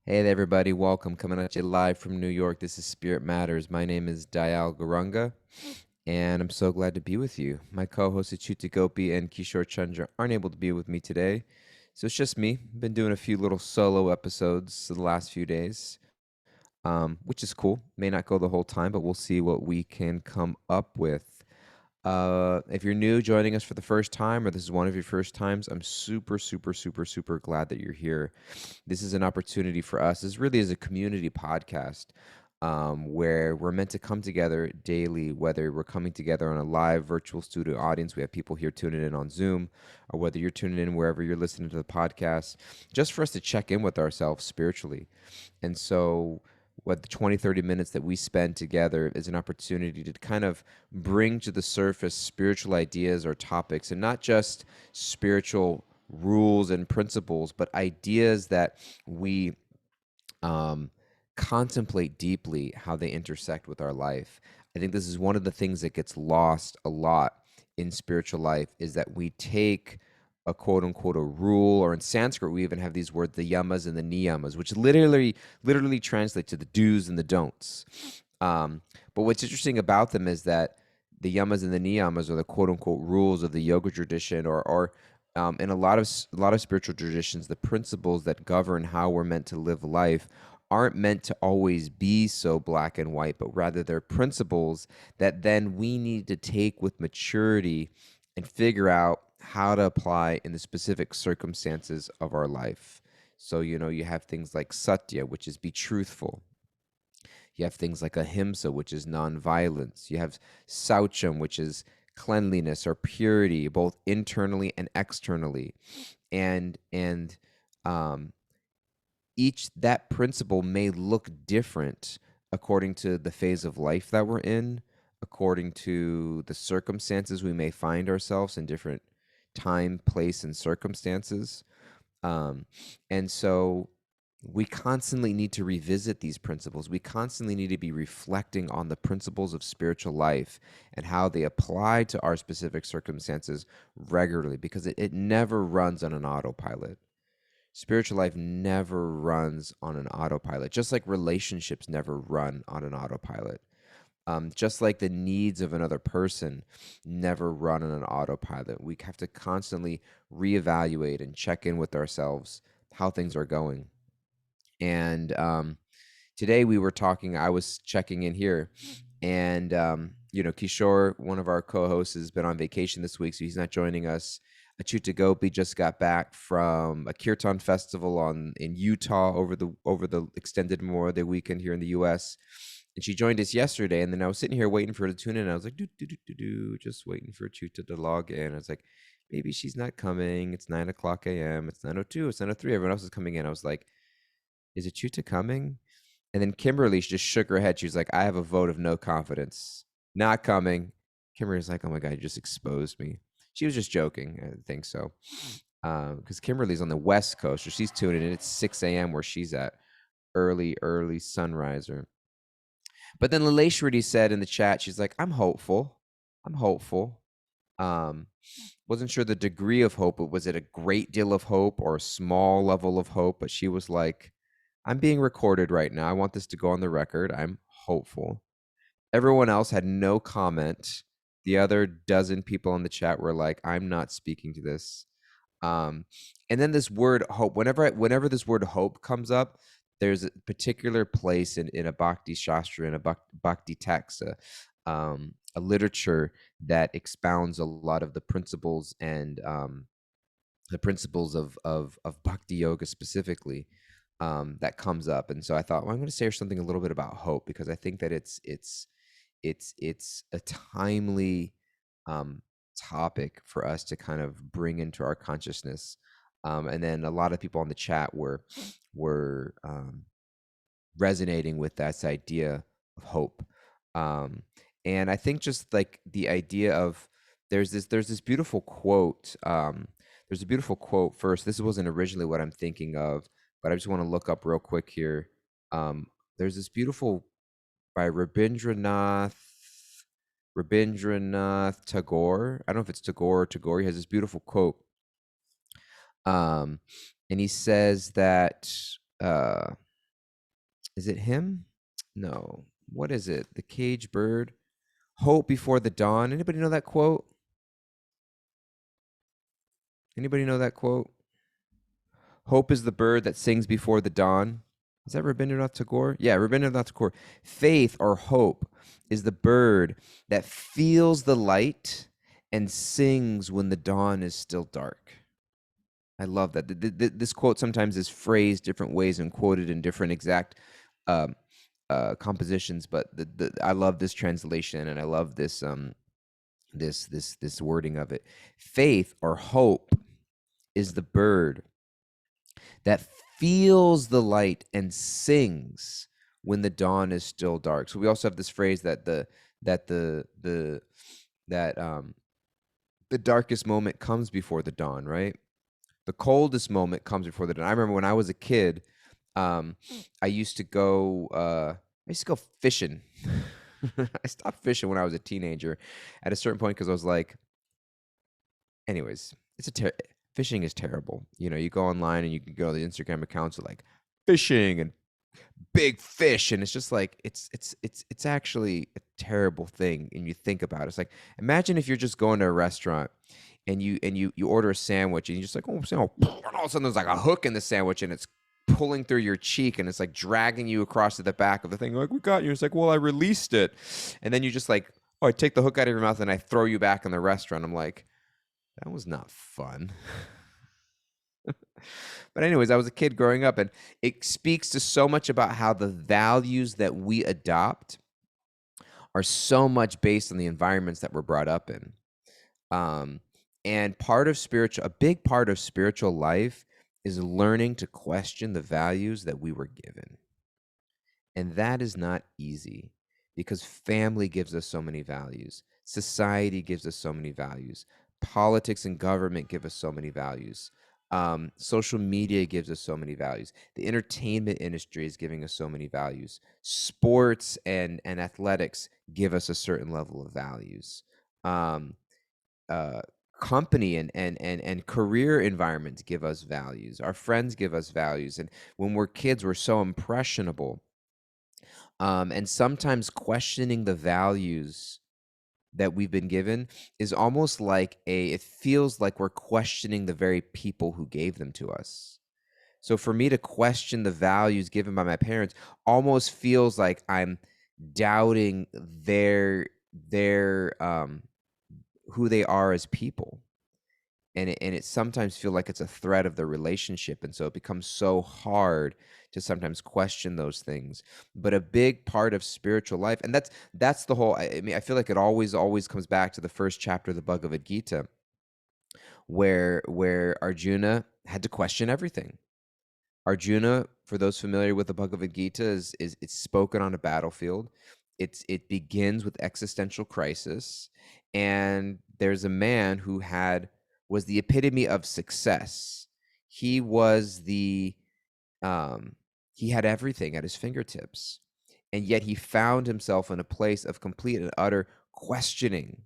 Hey there, everybody. Welcome. Coming at you live from New York. This is Spirit Matters. My name is Dayal Gurunga, and I'm so glad to be with you. My co-hosts Achuta Gopi and Kishore Chandra aren't able to be with me today, so it's just me. Been doing a few little solo episodes the last few days, which is cool. May not go the whole time, but we'll see what we can come up with. If you're new joining us for the first time, or this is one of your first times, I'm super, super, super, super glad that you're here. This is an opportunity for us. This really is a community podcast where we're meant to come together daily, whether we're coming together on a live virtual studio audience. We have people here tuning in on Zoom, or whether you're tuning in wherever you're listening to the podcast, just for us to check in with ourselves spiritually. And so, what the 20, 30 minutes that we spend together is an opportunity to kind of bring to the surface spiritual ideas or topics, and not just spiritual rules and principles, but ideas that we um, contemplate deeply how they intersect with our life. I think this is one of the things that gets lost a lot in spiritual life, is that we take a quote unquote a rule, or in Sanskrit we even have these words, the yamas and the niyamas, which literally translate to the do's and the don'ts. But what's interesting about them is that the yamas and the niyamas are the quote unquote rules of the yoga tradition, or in a lot of spiritual traditions, the principles that govern how we're meant to live life aren't meant to always be so black and white, but rather they're principles that then we need to take with maturity and figure out how to apply in the specific circumstances of our life. So, you have things like satya, which is be truthful. You have things like ahimsa, which is nonviolence. You have saucham, which is cleanliness or purity, both internally and externally. And um, each that principle may look different according to the phase of life that we're in, according to the circumstances we may find ourselves in, different time, place, and circumstances. Um, and so we constantly need to revisit these principles. We constantly need to be reflecting on the principles of spiritual life and how they apply to our specific circumstances regularly, because it never runs on an autopilot. Spiritual life never runs on an autopilot, just like relationships never run on an autopilot. Just like the needs of another person never run on an autopilot. We have to constantly reevaluate and check in with ourselves how things are going. And today we were talking, I was checking in here, and Kishore, one of our co-hosts, has been on vacation this week, so he's not joining us. Achuta Gopi just got back from a kirtan festival in Utah over the extended Memorial Day weekend here in the U.S. And she joined us yesterday, and then I was sitting here waiting for her to tune in. And I was like, just waiting for Achuta to log in. I was like, maybe she's not coming. It's 9:00 a.m. It's 9:02. It's 9:03. Everyone else is coming in. I was like, is Achuta coming? And then Kimberly just shook her head. She was like, I have a vote of no confidence. Not coming. Kimberly's like, oh my God, you just exposed me. She was just joking. I think so. Because Kimberly's on the West Coast, so she's tuning in. It's 6 a.m. where she's at. Early, early sunriser. But then Laleshwari said in the chat, she's like, I'm hopeful. I'm hopeful. Wasn't sure the degree of hope. Was it a great deal of hope or a small level of hope? But she was like, I'm being recorded right now. I want this to go on the record. I'm hopeful. Everyone else had no comment. The other dozen people in the chat were like, I'm not speaking to this. And then this word hope, whenever this word hope comes up, there's a particular place in a bhakti shastra, in a bhakti text, a literature that expounds a lot of the principles, and the principles of bhakti yoga specifically, that comes up. And so I thought, well, I'm going to say something a little bit about hope, because I think that it's a timely um, topic for us to kind of bring into our consciousness. And then a lot of people on the chat were resonating with that idea of hope. Um, and I think just like the idea of, there's this beautiful quote. There's a beautiful quote first. This wasn't originally what I'm thinking of, but I just want to look up real quick here. There's this beautiful, by Rabindranath Tagore. I don't know if it's Tagore or Tagore. He has this beautiful quote. And he says that, Is it him? No. What is it? The cage bird. Hope before the dawn. Anybody know that quote? Anybody know that quote? Hope is the bird that sings before the dawn. Is that Rabindranath Tagore? Yeah, Rabindranath Tagore. Faith or hope is the bird that feels the light and sings when the dawn is still dark. I love that. This quote sometimes is phrased different ways and quoted in different exact um, compositions, but I love this translation and I love this wording of it. Faith or hope is the bird that feels the light and sings when the dawn is still dark. So we also have this phrase that the darkest moment comes before the dawn, right? The coldest moment comes before the dawn. I remember when I was a kid, um, I used to go fishing. I stopped fishing when I was a teenager at a certain point because I was like, anyways, fishing is terrible. You know, you go online and you can go to the Instagram accounts of like fishing and big fish, and it's just like it's actually a terrible thing. And you think about it, it's like imagine if you're just going to a restaurant and you order a sandwich and you're just like, oh, and all of a sudden there's like a hook in the sandwich and it's pulling through your cheek and it's like dragging you across to the back of the thing. Like, we got you. It's like, well, I released it, and then you just like, oh, I take the hook out of your mouth and I throw you back in the restaurant. I'm like, that was not fun. But anyways, I was a kid growing up, and it speaks to so much about how the values that we adopt are so much based on the environments that we're brought up in. Um, and a big part of spiritual life is learning to question the values that we were given. And that is not easy because family gives us so many values. Society gives us so many values. Politics and government give us so many values. Social media gives us so many values. The entertainment industry is giving us so many values. Sports and athletics give us a certain level of values. Um, uh, Company and career environments give us values. Our friends give us values. And when we're kids, we're so impressionable, and sometimes questioning the values that we've been given is almost like it feels like we're questioning the very people who gave them to us. So for me to question the values given by my parents almost feels like I'm doubting their who they are as people. And it sometimes feel like it's a threat of the relationship, and so it becomes so hard to sometimes question those things. But a big part of spiritual life, and that's the whole, I mean, I feel like it always comes back to the first chapter of the Bhagavad Gita, where Arjuna had to question everything. Arjuna, for those familiar with the Bhagavad Gita, is it's spoken on a battlefield. It begins with existential crisis, and there's a man who was the epitome of success. He was he had everything at his fingertips, and yet he found himself in a place of complete and utter questioning.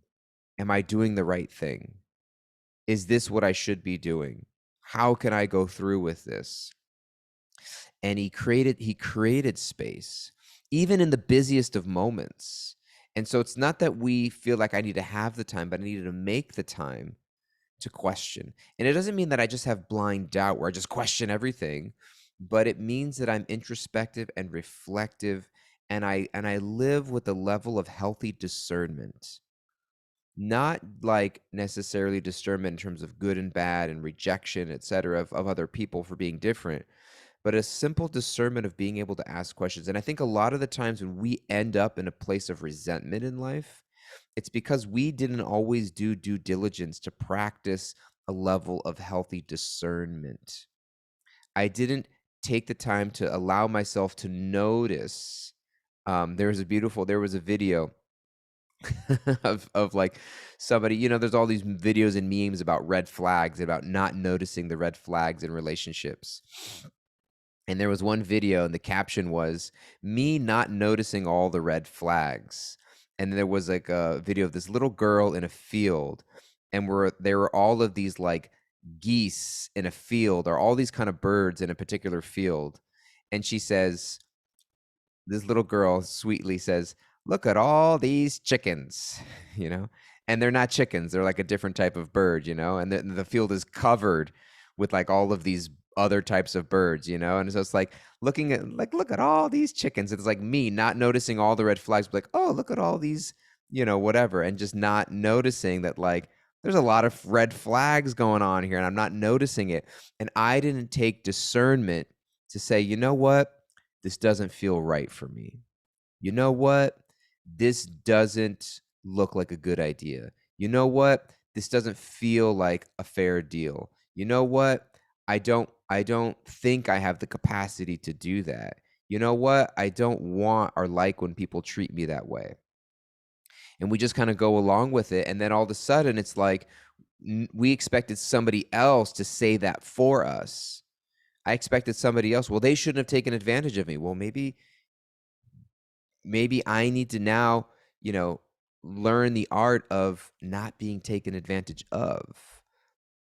Am I doing the right thing? Is this what I should be doing? How can I go through with this? And he created space even in the busiest of moments. And so it's not that we feel like I need to have the time, but I needed to make the time to question. And it doesn't mean that I just have blind doubt where I just question everything, but it means that I'm introspective and reflective, and I live with a level of healthy discernment. Not like necessarily discernment in terms of good and bad and rejection, et cetera, of other people for being different, but a simple discernment of being able to ask questions. And I think a lot of the times when we end up in a place of resentment in life, it's because we didn't always do due diligence to practice a level of healthy discernment. I didn't take the time to allow myself to notice. There was a video of like somebody, there's all these videos and memes about red flags, about not noticing the red flags in relationships. And there was one video, and the caption was me not noticing all the red flags. And there was like a video of this little girl in a field, and there were all of these like geese in a field, or all these kind of birds in a particular field. And she says, this little girl sweetly says, "Look at all these chickens," you know, and they're not chickens. They're like a different type of bird, and the field is covered with like all of these other types of birds, and so it's like looking at like, look at all these chickens. It's like me not noticing all the red flags, but like, oh, look at all these, whatever, and just not noticing that like there's a lot of red flags going on here, and I'm not noticing it. And I didn't take discernment to say, you know what? This doesn't feel right for me. You know what? This doesn't look like a good idea. You know what? This doesn't feel like a fair deal. You know what? I don't think I have the capacity to do that. You know what? I don't want or like when people treat me that way. And we just kind of go along with it, and then all of a sudden it's like we expected somebody else to say that for us. I expected somebody else, well, they shouldn't have taken advantage of me. Well, maybe I need to now, you know, learn the art of not being taken advantage of.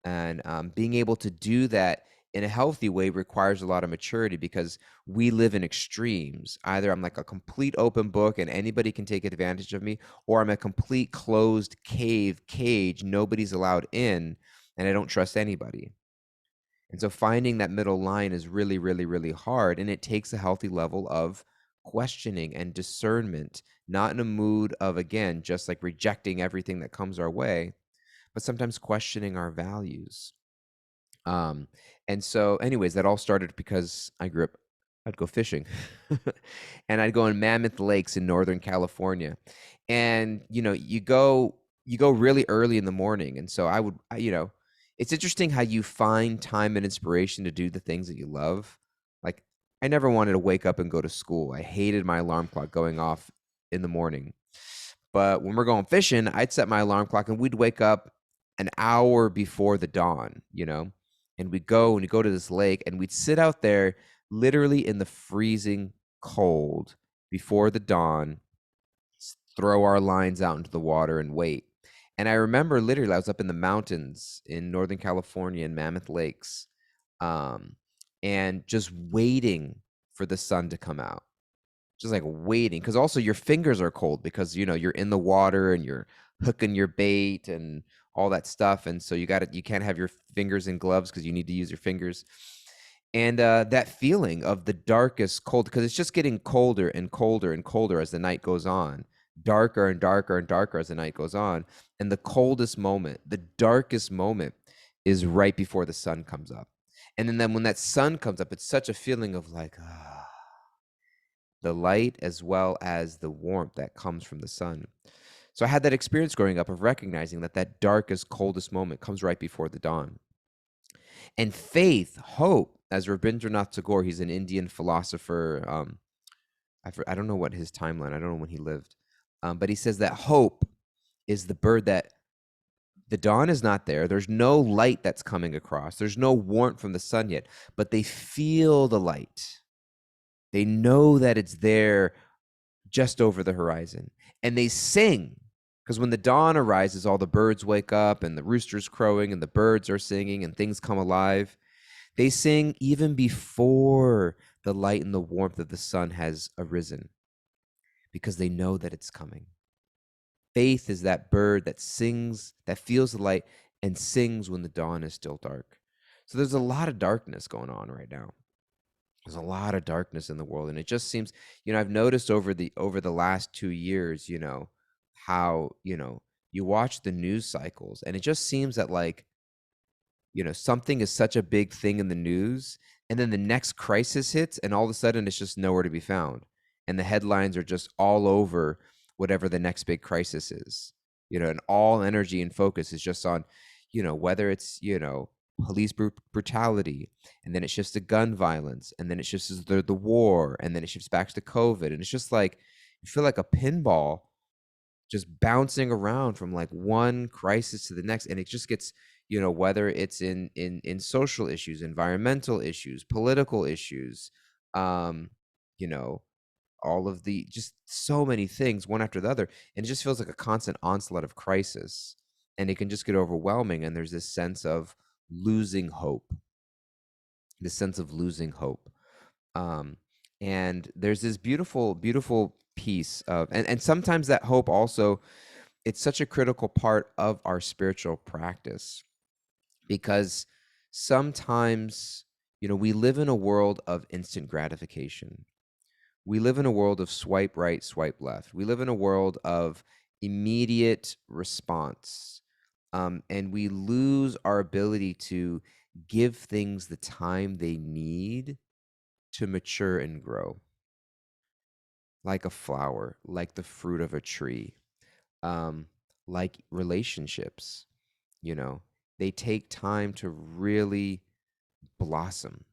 And being able to do that in a healthy way requires a lot of maturity because we live in extremes. Either I'm like a complete open book and anybody can take advantage of me, or I'm a complete closed cage, nobody's allowed in, and I don't trust anybody. And so finding that middle line is really, really, really hard. And it takes a healthy level of questioning and discernment, not in a mood of, again, just like rejecting everything that comes our way, but sometimes questioning our values. Um, and so, anyways, that all started because I grew up, I'd go fishing and I'd go in Mammoth Lakes in Northern California. And, you go really early in the morning. And so it's interesting how you find time and inspiration to do the things that you love. Like, I never wanted to wake up and go to school. I hated my alarm clock going off in the morning. But when we're going fishing, I'd set my alarm clock and we'd wake up an hour before the dawn, and we'd go to this lake and we'd sit out there literally in the freezing cold before the dawn, throw our lines out into the water and wait. And I remember literally I was up in the mountains in Northern California in Mammoth Lakes, um, and just waiting for the sun to come out, just like waiting, because also your fingers are cold because you're in the water and you're hooking your bait and all that stuff, and so you can't have your fingers in gloves because you need to use your fingers. And that feeling of the darkest cold, because it's just getting colder and colder and colder as the night goes on, darker and darker and darker as the night goes on, and the coldest moment, the darkest moment, is right before the sun comes up. And then when that sun comes up, it's such a feeling of like, the light as well as the warmth that comes from the sun. So I had that experience growing up of recognizing that that darkest, coldest moment comes right before the dawn. And faith, hope, as Rabindranath Tagore, he's an Indian philosopher. I don't know what his timeline, I don't know when he lived. But he says that hope is the bird that the dawn is not there. There's no light that's coming across. There's no warmth from the sun yet, but they feel the light. They know that it's there just over the horizon. And they sing, because when the dawn arises, all the birds wake up and the rooster's crowing and the birds are singing and things come alive. They sing even before the light and the warmth of the sun has arisen because they know that it's coming. Faith is that bird that sings, that feels the light and sings when the dawn is still dark. So there's a lot of darkness going on right now. There's a lot of darkness in the world, and it just seems, I've noticed over the last 2 years, how, you watch the news cycles, and it just seems that like, something is such a big thing in the news, and then the next crisis hits, and all of a sudden it's just nowhere to be found, and the headlines are just all over whatever the next big crisis is, and all energy and focus is just on, whether it's police brutality, and then it shifts to gun violence, and then it shifts to the war, and then it shifts back to COVID, and it's just like you feel like a pinball just bouncing around from like one crisis to the next, and it just gets, whether it's in social issues, environmental issues, political issues, um you know all of the, just so many things one after the other, and it just feels like a constant onslaught of crisis, and it can just get overwhelming, and there's this sense of losing hope, this sense of losing hope. um And there's this beautiful, beautiful piece of, and sometimes that hope also, it's such a critical part of our spiritual practice, because sometimes, we live in a world of instant gratification. We live in a world of swipe right, swipe left. We live in a world of immediate response. And we lose our ability to give things the time they need to mature and grow, like a flower, like the fruit of a tree, um, like relationships. You know, they take time to really blossom.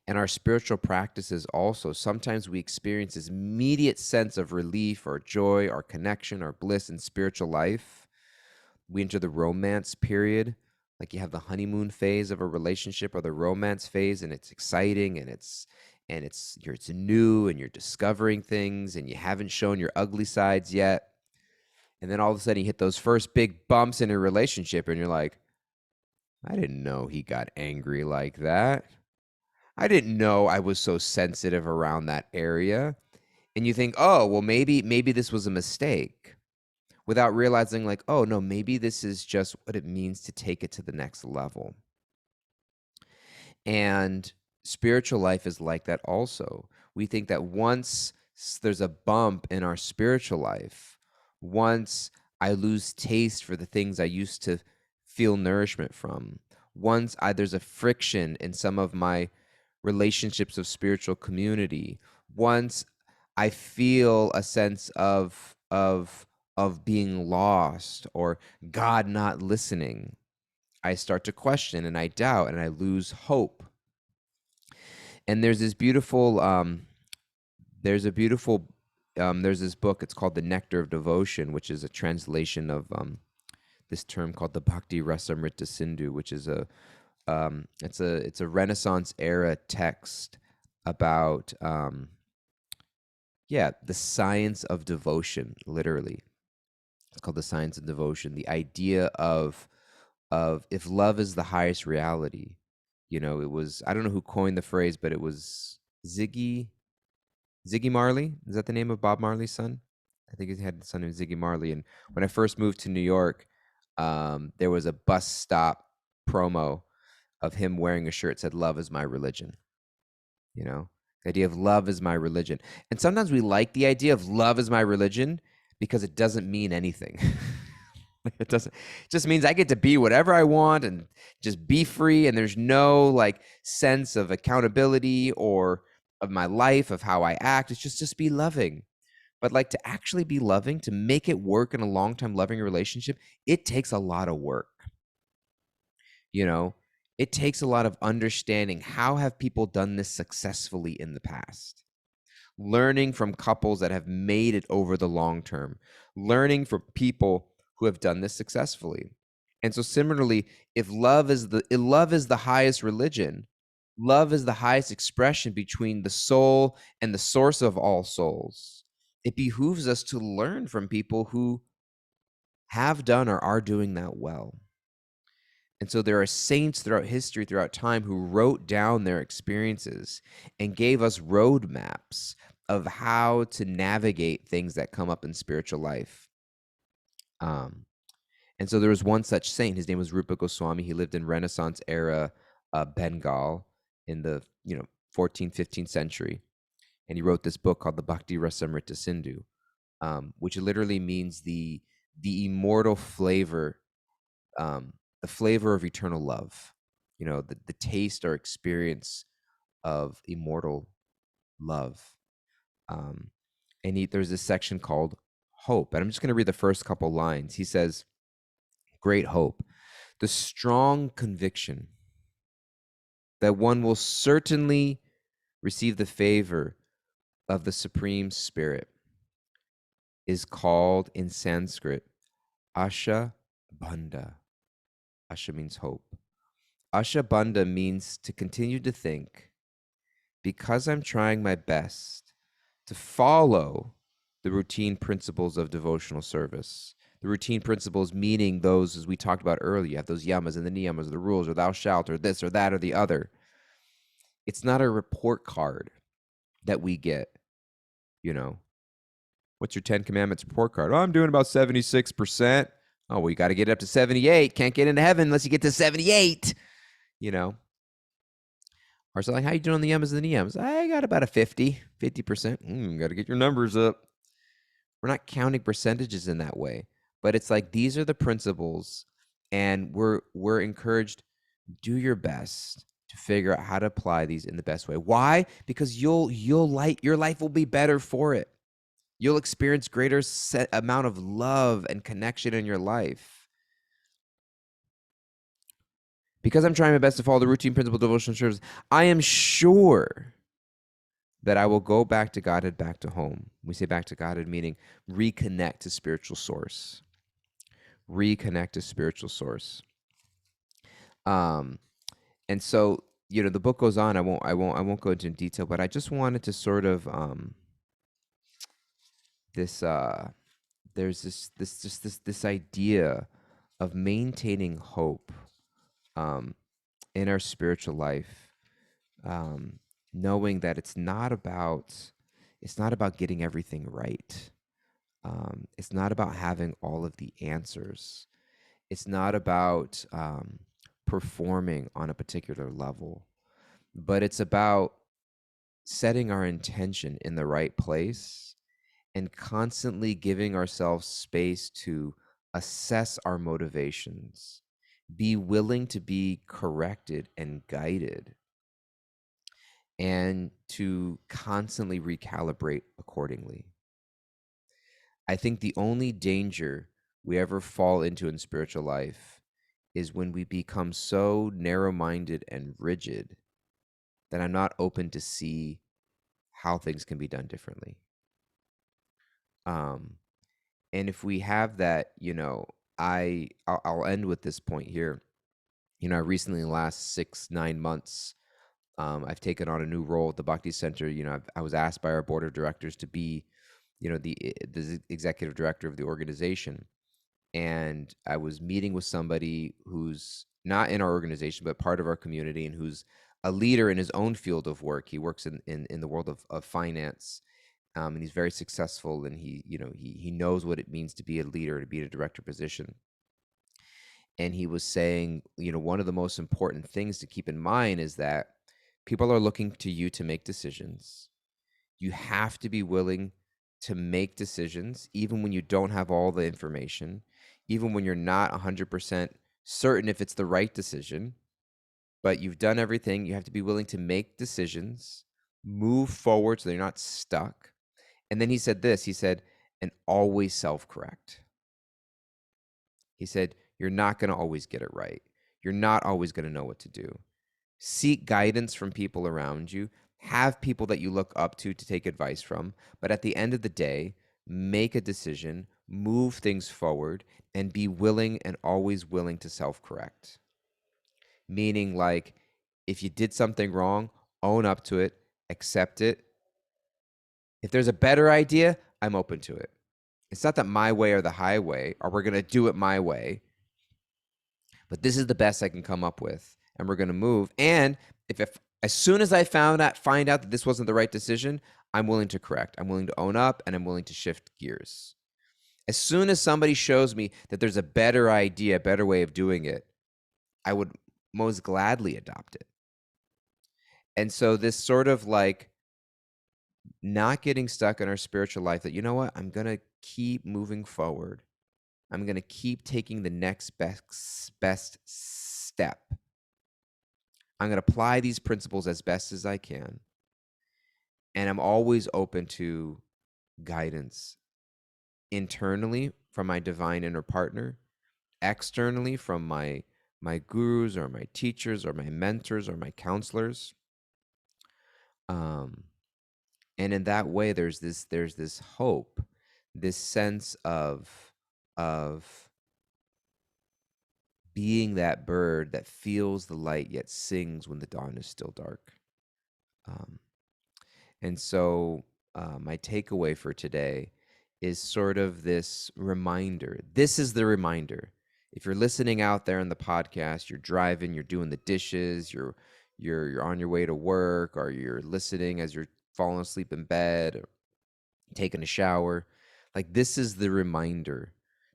And our spiritual practices also, sometimes we experience this immediate sense of relief or joy or connection or bliss in spiritual life. We enter the romance period, like you have the honeymoon phase of a relationship or the romance phase, and it's exciting, and it's new, and you're discovering things, and you haven't shown your ugly sides yet. And then all of a sudden you hit those first big bumps in a relationship, and you're like, I didn't know he got angry like that. I didn't know I was so sensitive around that area. And you think, oh, well, maybe this was a mistake, without realizing, like, oh no, maybe this is just what it means to take it to the next level. And spiritual life is like that also. We think that once there's a bump in our spiritual life, once I lose taste for the things I used to feel nourishment from, once there's a friction in some of my relationships of spiritual community, once I feel a sense of being lost or God not listening, I start to question and I doubt and I lose hope. And there's this book. It's called The Nectar of Devotion, which is a translation of this term called the Bhakti Rasamrita Sindhu, which is it's a Renaissance era text about the science of devotion. Literally, it's called the science of devotion. The idea of if love is the highest reality. It was, I don't know who coined the phrase, but it was Ziggy Marley. Is that the name of Bob Marley's son? I think he had the son named Ziggy Marley. And when I first moved to New York, there was a bus stop promo of him wearing a shirt that said "Love is my religion." The idea of love is my religion. And sometimes we like the idea of love is my religion because it doesn't mean anything. It just means I get to be whatever I want and just be free. And there's no like sense of accountability or of my life, of how I act. It's just be loving. But like, to actually be loving, to make it work in a long-term loving relationship, it takes a lot of work. It takes a lot of understanding. How have people done this successfully in the past? Learning from couples that have made it over the long term, learning from people who have done this successfully. And so similarly, if love is the highest religion, love is the highest expression between the soul and the source of all souls, it behooves us to learn from people who have done or are doing that well. And so there are saints throughout history, throughout time, who wrote down their experiences and gave us roadmaps of how to navigate things that come up in spiritual life. And so there was one such saint. His name was Rupa Goswami. He lived in Renaissance era Bengal in the 14th, 15th century. And he wrote this book called the Bhakti Rasamrita Sindhu, which literally means the immortal flavor, the flavor of eternal love, the taste or experience of immortal love. And there's this section called hope. And I'm just going to read the first couple lines. He says, great hope, the strong conviction that one will certainly receive the favor of the Supreme Spirit, is called in Sanskrit Asha Bandha. Asha means hope. Asha Bandha means to continue to think, because I'm trying my best to follow the routine principles of devotional service. The routine principles meaning those, as we talked about earlier, you have those yamas and the niyamas, the rules, or thou shalt, or this or that or the other. It's not a report card. that we get, you know. What's your 10 Commandments report card? Oh, I'm doing about 76%. Oh, well, you got to get it up to 78. Can't get into heaven unless you get to 78, you know. Or so like, how you doing on the M's and the EMs? I got about a 50%. Got to get your numbers up. We're not counting percentages in that way, but it's like these are the principles, and we're encouraged, do your best to figure out how to apply these in the best way. Why? Because your life will be better for it. You'll experience greater amount of love and connection in your life. Because I'm trying my best to follow the routine principle devotional service, I am sure that I will go back to Godhead, back to home. We say back to Godhead, meaning reconnect to spiritual source. Reconnect to spiritual source. And so, the book goes on. I won't go into detail, but I just wanted to sort of there's this idea of maintaining hope in our spiritual life, knowing that it's not about getting everything right. It's not about having all of the answers. It's not about performing on a particular level, but it's about setting our intention in the right place and constantly giving ourselves space to assess our motivations, be willing to be corrected and guided, and to constantly recalibrate accordingly. I think the only danger we ever fall into in spiritual life is when we become so narrow-minded and rigid that I'm not open to see how things can be done differently. And if we have that, I'll end with this point here. Recently, in the last 6-9 months, I've taken on a new role at the Bhakti Center. I was asked by our board of directors to be, the executive director of the organization. And I was meeting with somebody who's not in our organization, but part of our community, and who's a leader in his own field of work. He works in the world of finance, and he's very successful, and he knows what it means to be a leader, to be in a director position. And he was saying, one of the most important things to keep in mind is that people are looking to you to make decisions. You have to be willing to make decisions, even when you don't have all the information, even when you're not 100% certain if it's the right decision, but you've done everything. You have to be willing to make decisions, move forward so they're not stuck. And then he said this, and always self-correct. He said, you're not going to always get it right. You're not always going to know what to do. Seek guidance from people around you. Have people that you look up to take advice from. But at the end of the day, make a decision, move things forward, and be willing and always willing to self-correct. Meaning, like, if you did something wrong, own up to it, accept it. If there's a better idea, I'm open to it. It's not that my way or the highway, or we're going to do it my way, but this is the best I can come up with, and we're going to move. And if as soon as I find out that this wasn't the right decision, I'm willing to correct. I'm willing to own up, and I'm willing to shift gears. As soon as somebody shows me that there's a better idea, a better way of doing it, I would most gladly adopt it. And so this sort of like not getting stuck in our spiritual life, that, I'm going to keep moving forward. I'm going to keep taking the next best step. I'm going to apply these principles as best as I can. And I'm always open to guidance internally from my divine inner partner, externally from my gurus or my teachers or my mentors or my counselors. And in that way, there's this hope, this sense of being that bird that feels the light yet sings when the dawn is still dark. And so my takeaway for today is sort of this reminder. This is the reminder. If you're listening out there in the podcast, you're driving, you're doing the dishes, you're on your way to work, or you're listening as you're falling asleep in bed or taking a shower. Like, this is the reminder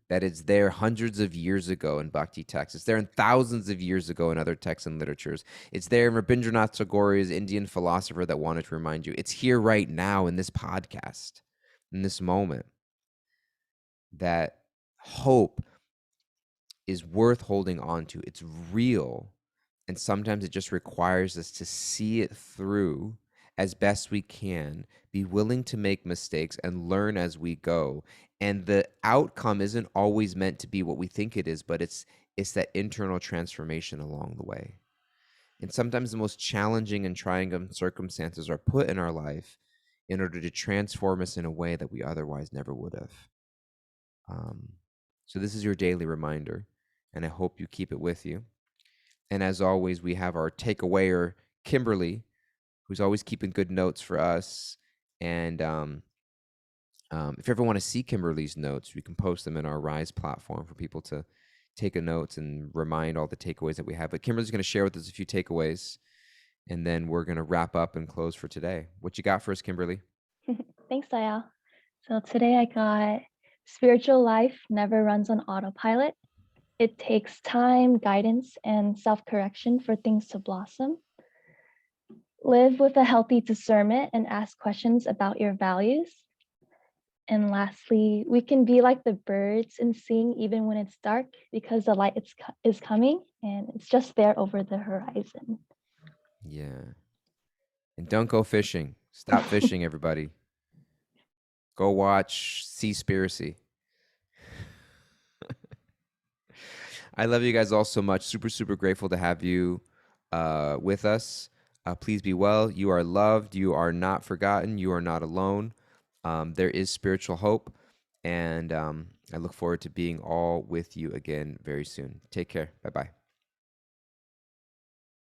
that it's there hundreds of years ago in Bhakti texts. It's there in thousands of years ago in other texts and literatures. It's there in Rabindranath Tagore's Indian philosopher that wanted to remind you. It's here right now in this podcast, in this moment, that hope is worth holding on to. It's real. And sometimes it just requires us to see it through as best we can, be willing to make mistakes and learn as we go. And the outcome isn't always meant to be what we think it is, but it's that internal transformation along the way. And sometimes the most challenging and trying circumstances are put in our life in order to transform us in a way that we otherwise never would have. So this is your daily reminder, and I hope you keep it with you. And as always, we have our takeawayer, Kimberly, who's always keeping good notes for us. And if you ever want to see Kimberly's notes, we can post them in our Rise platform for people to take a notes and remind all the takeaways that we have. But Kimberly's going to share with us a few takeaways, and then we're going to wrap up and close for today. What you got for us, Kimberly? Thanks, Dayal. So today I got spiritual life never runs on autopilot. It takes time, guidance, and self-correction for things to blossom. Live with a healthy discernment and ask questions about your values. And lastly, we can be like the birds and sing even when it's dark because the light is coming and it's just there over the horizon. Yeah. And don't go fishing. Stop fishing, everybody. Go watch Seaspiracy. I love you guys all so much. Super, super grateful to have you with us. Please be well. You are loved. You are not forgotten. You are not alone. There is spiritual hope. And I look forward to being all with you again very soon. Take care. Bye-bye.